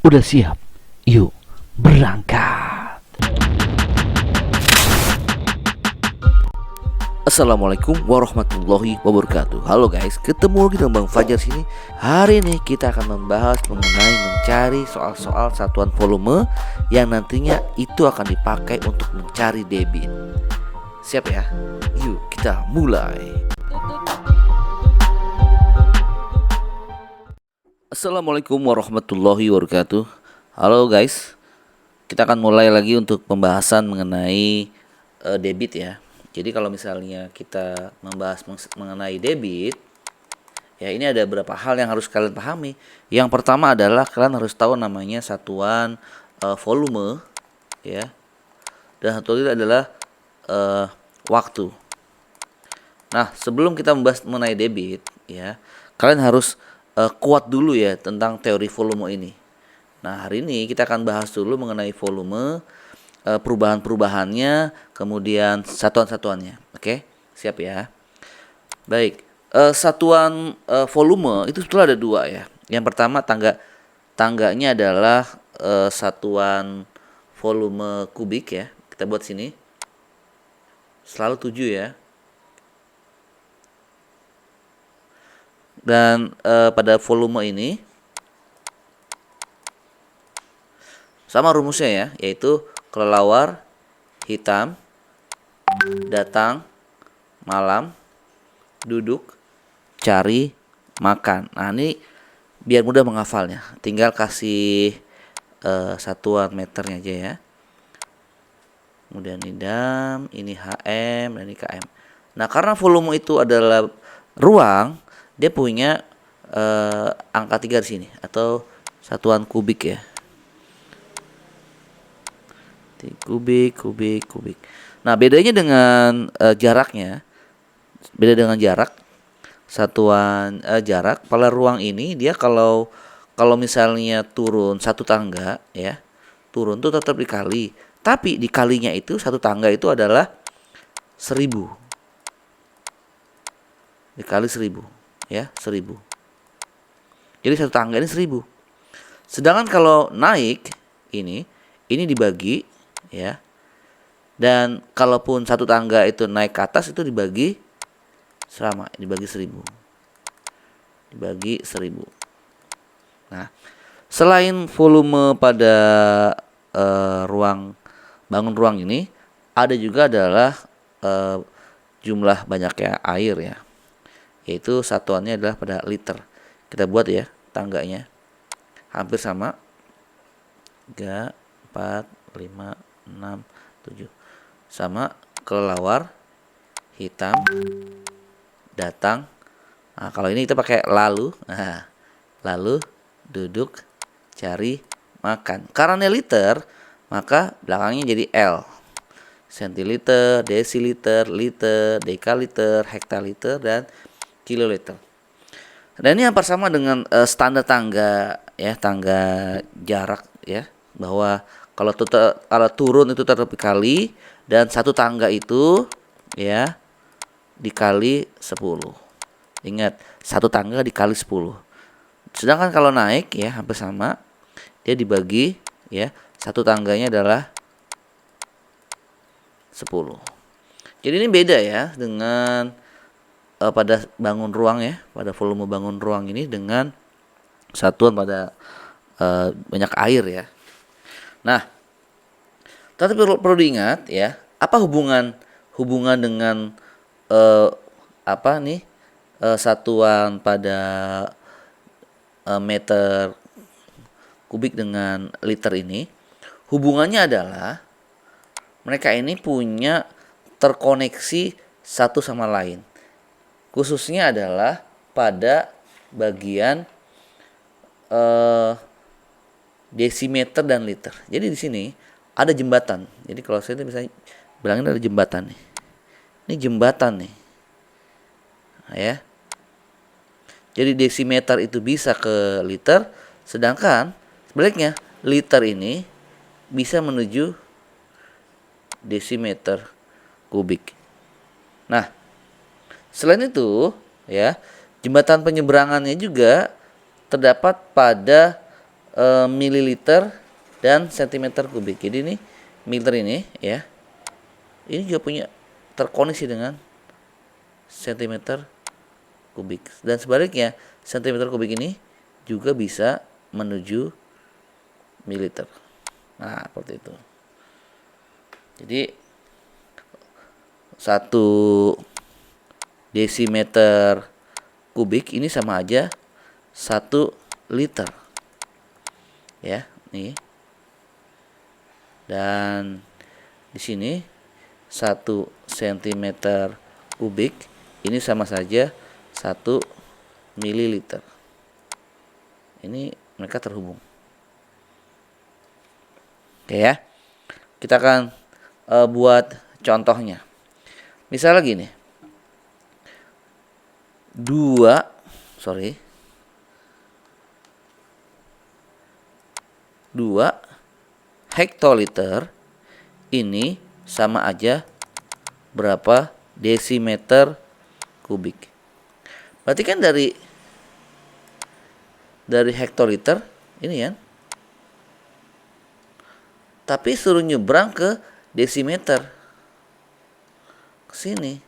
Udah siap? Yuk, berangkat. Assalamualaikum warahmatullahi wabarakatuh. Halo guys, ketemu lagi dengan Bang Fajar sini. Hari ini kita akan membahas mengenai mencari soal-soal satuan volume yang nantinya itu akan dipakai untuk mencari debit. Siap ya? Yuk kita mulai. Assalamualaikum warahmatullahi wabarakatuh. Halo guys, kita akan mulai lagi untuk pembahasan mengenai debit ya. Jadi kalau misalnya kita membahas mengenai debit, ya ini ada beberapa hal yang harus kalian pahami. Yang pertama adalah kalian harus tahu namanya satuan volume, ya. Dan satu lagi adalah waktu. Nah, sebelum kita membahas mengenai debit, ya, kalian harus kuat dulu ya tentang teori volume ini. Nah, hari ini kita akan bahas dulu mengenai volume, perubahan-perubahannya, kemudian satuan-satuannya. Oke, siap ya. Baik, satuan volume itu sebetulnya ada dua ya. Yang pertama tangganya adalah satuan volume kubik ya. Kita buat sini selalu 7 ya. Dan pada volume ini sama rumusnya ya, yaitu kelelawar, hitam, datang, malam, duduk, cari, makan. Nah ini biar mudah menghafalnya, tinggal kasih satuan meternya aja ya. Kemudian ini dam, ini HM, dan ini KM. Nah karena volume itu adalah ruang, dia punya angka 3 di sini atau satuan kubik ya. Kubik. Nah, bedanya dengan jaraknya. Beda dengan jarak. Satuan jarak pada ruang ini dia kalau misalnya turun satu tangga ya. Turun tuh tetap dikali. Tapi dikalinya itu satu tangga itu adalah 1000. Dikali 1000 ya, 1000. Jadi satu tangga ini 1000. Sedangkan kalau naik ini dibagi ya. Dan kalaupun satu tangga itu naik ke atas itu dibagi 1000. Dibagi 1000. Nah, selain volume pada bangun ruang ini, ada juga adalah jumlah banyaknya air ya. Yaitu satuannya adalah pada liter. Kita buat ya tangganya. Hampir sama. 3, 4, 5, 6, 7. Sama kelelawar, hitam, datang. Nah, kalau ini kita pakai lalu. Nah, lalu, duduk, cari, makan. Karena liter, maka belakangnya jadi L. Sentiliter, desiliter, liter, dekaliter, hektoliter, dan kiloliter. Dan ini hampir sama dengan standar tangga ya, tangga jarak ya, bahwa kalau turun itu tetap dikali, dan satu tangga itu ya dikali 10. Ingat, satu tangga dikali 10. Sedangkan kalau naik ya hampir sama, dia dibagi ya, satu tangganya adalah 10. Jadi ini beda ya dengan pada bangun ruang ya, pada volume bangun ruang ini dengan satuan pada banyak air ya. Nah, tapi perlu diingat ya, apa hubungan dengan satuan pada meter kubik dengan liter ini? Hubungannya adalah mereka ini punya terkoneksi satu sama lain. Khususnya adalah pada bagian desimeter dan liter. Jadi di sini ada jembatan. Jadi kalau saya bisa bilangin ada jembatan nih. Ini jembatan nih. Nah, ya. Jadi desimeter itu bisa ke liter, sedangkan sebaliknya liter ini bisa menuju desimeter kubik. Nah, selain itu jembatan penyeberangannya juga terdapat pada mililiter dan sentimeter kubik. Jadi ini mililiter ini ya, ini juga punya terkoneksi dengan sentimeter kubik, dan sebaliknya sentimeter kubik ini juga bisa menuju mililiter. Nah, seperti itu. Jadi 1 desimeter kubik ini sama aja 1 liter. Ya, nih. Dan di sini 1 sentimeter kubik ini sama saja 1 mililiter. Ini mereka terhubung. Oke ya. Kita akan buat contohnya. Misalnya gini. 2 hektoliter ini sama aja berapa desimeter kubik. Berarti kan dari hektoliter ini kan, tapi suruh nyebrang ke desimeter, ke sini.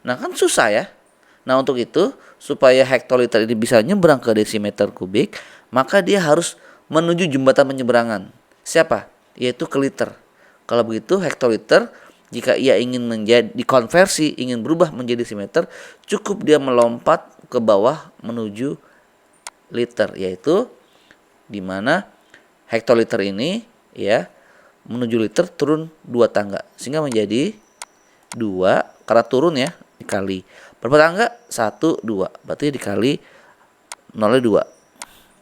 Nah kan susah ya. Nah untuk itu, supaya hektoliter ini bisa nyebrang ke desimeter kubik, maka dia harus menuju jembatan penyeberangan. Siapa? Yaitu ke liter. Kalau begitu hektoliter, jika ia ingin menjadi dikonversi, ingin berubah menjadi desimeter, cukup dia melompat ke bawah menuju liter, yaitu di mana hektoliter ini ya menuju liter turun 2 tangga, sehingga menjadi 2, karena turun ya, dikali berapa tangga? 1, 2, berarti dikali 0,2,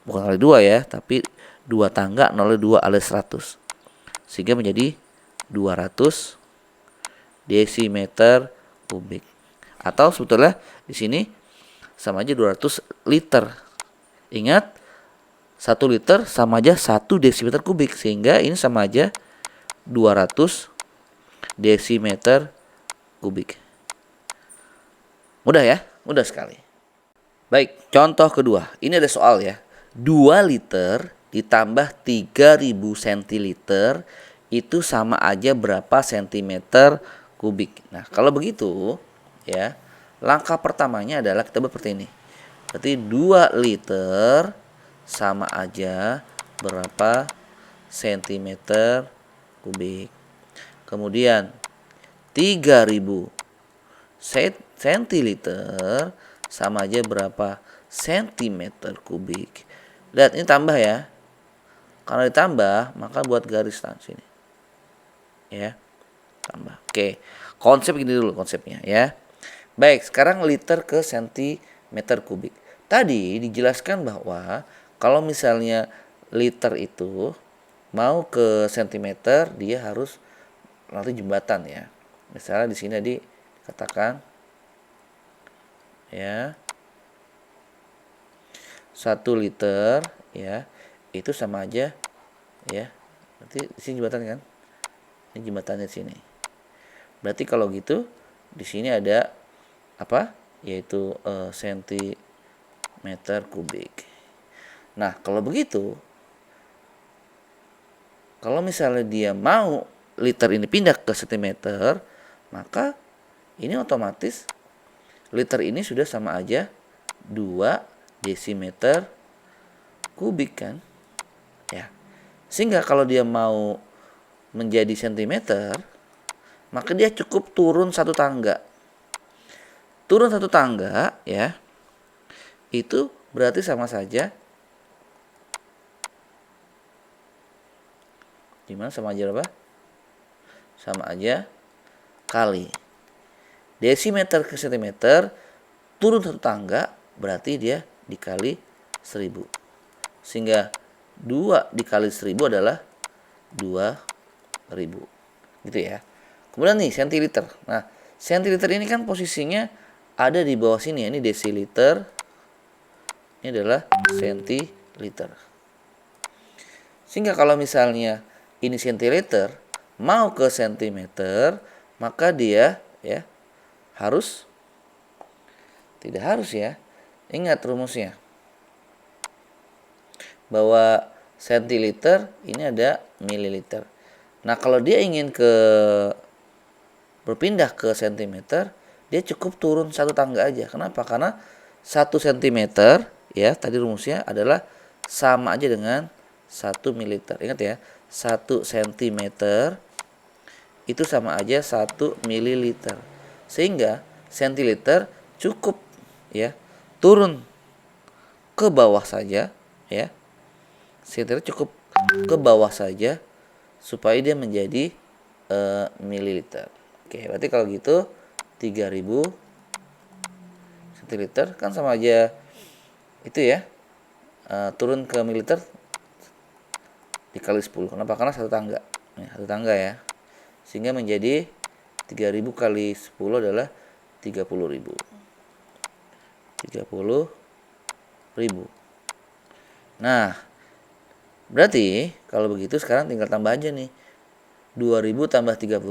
bukan kali 2 ya, tapi 2 tangga 0,2 alias 100, sehingga menjadi 200 desimeter kubik. Atau sebetulnya di sini sama aja 200 liter. Ingat, 1 liter sama aja 1 desimeter kubik, sehingga ini sama aja 200 desimeter kubik. Mudah ya? Mudah sekali. Baik, contoh kedua. Ini ada soal ya. 2 liter ditambah 3000 centiliter itu sama aja berapa sentimeter kubik. Nah, kalau begitu ya, langkah pertamanya adalah kita buat seperti ini. Berarti 2 liter sama aja berapa sentimeter kubik. Kemudian 3000 centiliter sama aja berapa sentimeter kubik. Lihat ini tambah ya. Kalau ditambah maka buat garis sini. Ya. Tambah. Oke. Konsep gini dulu konsepnya ya. Baik, sekarang liter ke sentimeter kubik. Tadi dijelaskan bahwa kalau misalnya liter itu mau ke sentimeter, dia harus nanti jembatan ya. Misalnya di sini tadi katakan ya 1 liter ya itu sama aja ya. Berarti di sini jembatan kan? Ini jembatannya di sini. Berarti kalau gitu di sini ada apa? Yaitu sentimeter kubik. Nah, kalau begitu, kalau misalnya dia mau liter ini pindah ke sentimeter, maka ini otomatis liter ini sudah sama aja 2 desimeter kubik kan? Ya. Sehingga kalau dia mau menjadi sentimeter, maka dia cukup turun 1 tangga. Turun 1 tangga ya. Itu berarti sama saja gimana, sama aja apa? Sama aja kali desimeter ke sentimeter, turun 1 tangga berarti dia dikali 1000. Sehingga 2 dikali 1000 adalah 2000. Gitu ya. Kemudian nih sentiliter. Nah, sentiliter ini kan posisinya ada di bawah sini ya. Ini desiliter. Ini adalah sentiliter. Sehingga kalau misalnya ini sentiliter mau ke sentimeter, maka dia ya harus, tidak harus ya. Ingat rumusnya. bahwa sentiliter, ini ada mililiter. Nah, kalau dia ingin berpindah ke sentimeter, dia cukup turun satu tangga aja. Kenapa? Karena 1 sentimeter ya, tadi rumusnya adalah sama aja dengan 1 mililiter. Ingat ya, 1 sentimeter itu sama aja 1 mililiter. Sehingga sentiliter cukup ya turun ke bawah saja ya. Sentiliter cukup ke bawah saja supaya dia menjadi mililiter. Oke, berarti kalau gitu 3000 centiliter kan sama aja itu ya, turun ke mililiter dikali 10. Kenapa? Karena satu tangga. Satu tangga ya. Sehingga menjadi 3000 kali 10 adalah 30.000. 30.000. Nah, berarti kalau begitu sekarang tinggal tambah aja nih. 2000 tambah 30.000.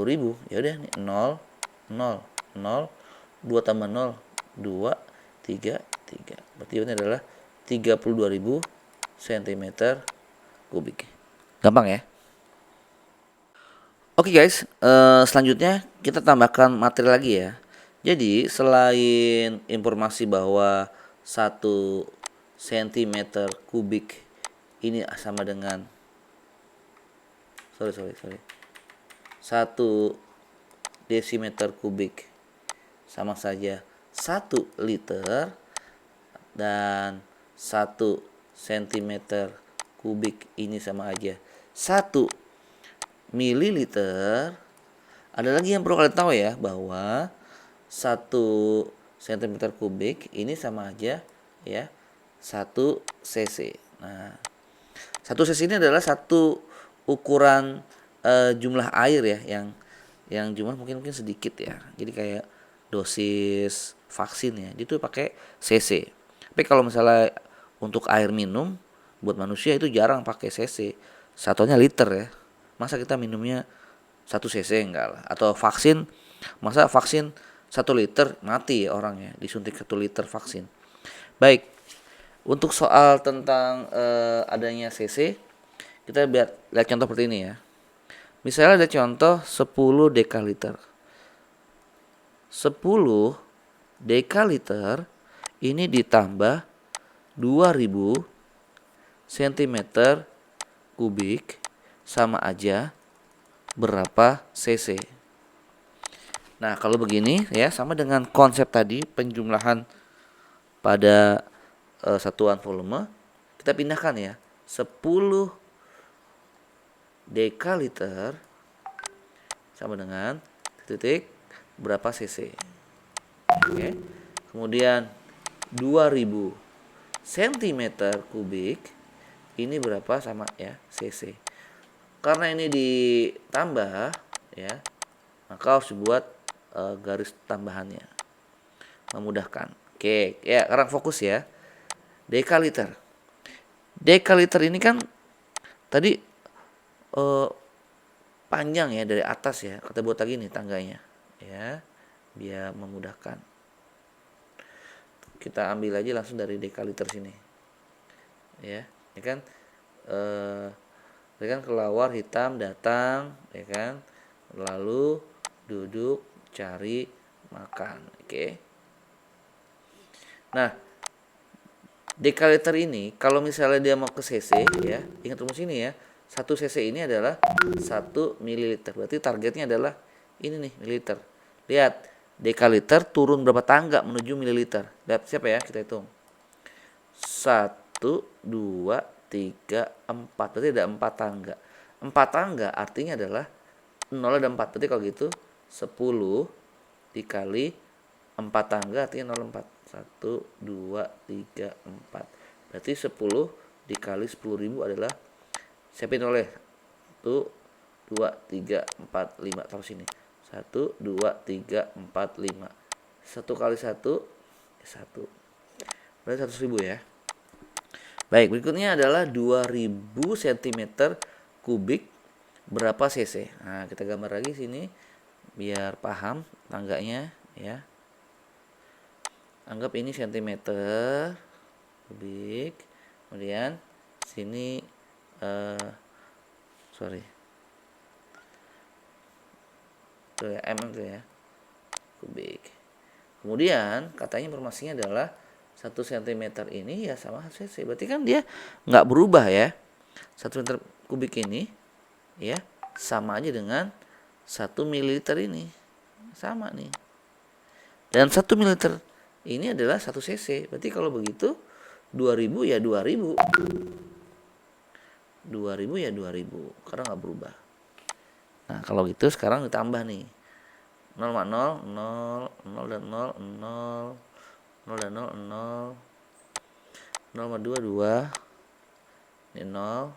Ya udah nih 0 0 0 2 tambah 0 2 3 3. Berarti ini adalah 32.000 cm kubik. Gampang ya? Oke guys, selanjutnya kita tambahkan materi lagi ya. Jadi selain informasi bahwa 1 cm kubik ini sama dengan 1 desimeter kubik sama saja 1 liter, dan 1 cm kubik ini sama aja 1 mililiter. Ada lagi yang perlu kalian tahu ya, bahwa 1 cm kubik ini sama aja ya 1 cc. Nah, 1 cc ini adalah satu ukuran jumlah air ya, yang jumlah mungkin sedikit ya. Jadi kayak dosis vaksin ya, itu pakai cc. Tapi kalau misalnya untuk air minum buat manusia itu jarang pakai cc. Satunya liter ya. Masa kita minumnya 1 cc, enggak lah. Atau vaksin, masa vaksin 1 liter mati ya orangnya, disuntik 1 liter vaksin. Baik, untuk soal tentang adanya cc, kita lihat contoh seperti ini ya. Misalnya ada contoh 10 dekaliter. 10 dekaliter ini ditambah 2000 cm kubik sama aja berapa cc. Nah, kalau begini ya sama dengan konsep tadi penjumlahan pada satuan volume. Kita pindahkan ya. 10 dekaliter sama dengan titik berapa cc. Oke. Kemudian 2000 cm kubik ini berapa sama ya cc. Karena ini ditambah ya, maka harus dibuat garis tambahannya, memudahkan. Oke, ya sekarang fokus ya. Dekaliter. Dekaliter ini kan tadi panjang ya dari atas ya. Kita buat lagi nih tangganya ya, biar memudahkan. Kita ambil aja langsung dari dekaliter sini. Ya, ini kan kelawar hitam datang ya kan. Lalu duduk cari makan. Oke. Nah, dekaliter ini kalau misalnya dia mau ke cc ya, ingat rumus ini ya. 1 cc ini adalah 1 mililiter. Berarti targetnya adalah ini nih, mililiter. Lihat, dekaliter turun berapa tangga menuju mililiter. Lihat siapa ya, kita hitung. 1 2 3 4. Berarti ada 4 tangga. 4 tangga artinya adalah 0 ada 4. Berarti kalau gitu 10 dikali 4 tangga artinya 0 4. 1 2 3 4. Berarti 10 dikali 10.000 adalah siapin oleh 1 2 3 4 5 taruh sini. 1 2 3 4 5. 1 kali 1 1. Berarti 100.000 ya. Baik, berikutnya adalah 2000 cm kubik berapa cc. Nah, kita gambar lagi sini biar paham tangganya ya. Anggap ini cm kubik, kemudian sini sorry. Itu ya, mm itu ya. Kubik. Kemudian katanya informasinya adalah 1 cm ini ya sama cc. Berarti kan dia nggak berubah ya. 1 meter kubik ini ya sama aja dengan 1 mililiter ini. Sama nih. Dan 1 mililiter ini adalah 1 cc. Berarti kalau begitu 2000 ya 2000. 2000 ya 2000 karena nggak berubah. Nah, kalau gitu sekarang ditambah nih. 0, 0, 0, 0 dan 0, 0, 0 dan 0, 0, 0 sama 2, 2, ini 0,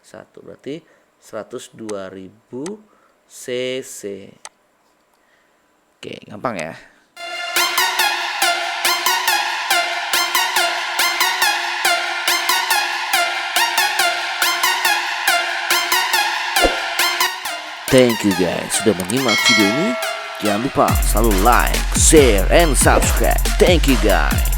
1, berarti 102.000 cc. Oke, gampang ya. Thank you guys sudah menyimak video ini. Jangan lupa selalu like, share, and subscribe. Thank you guys.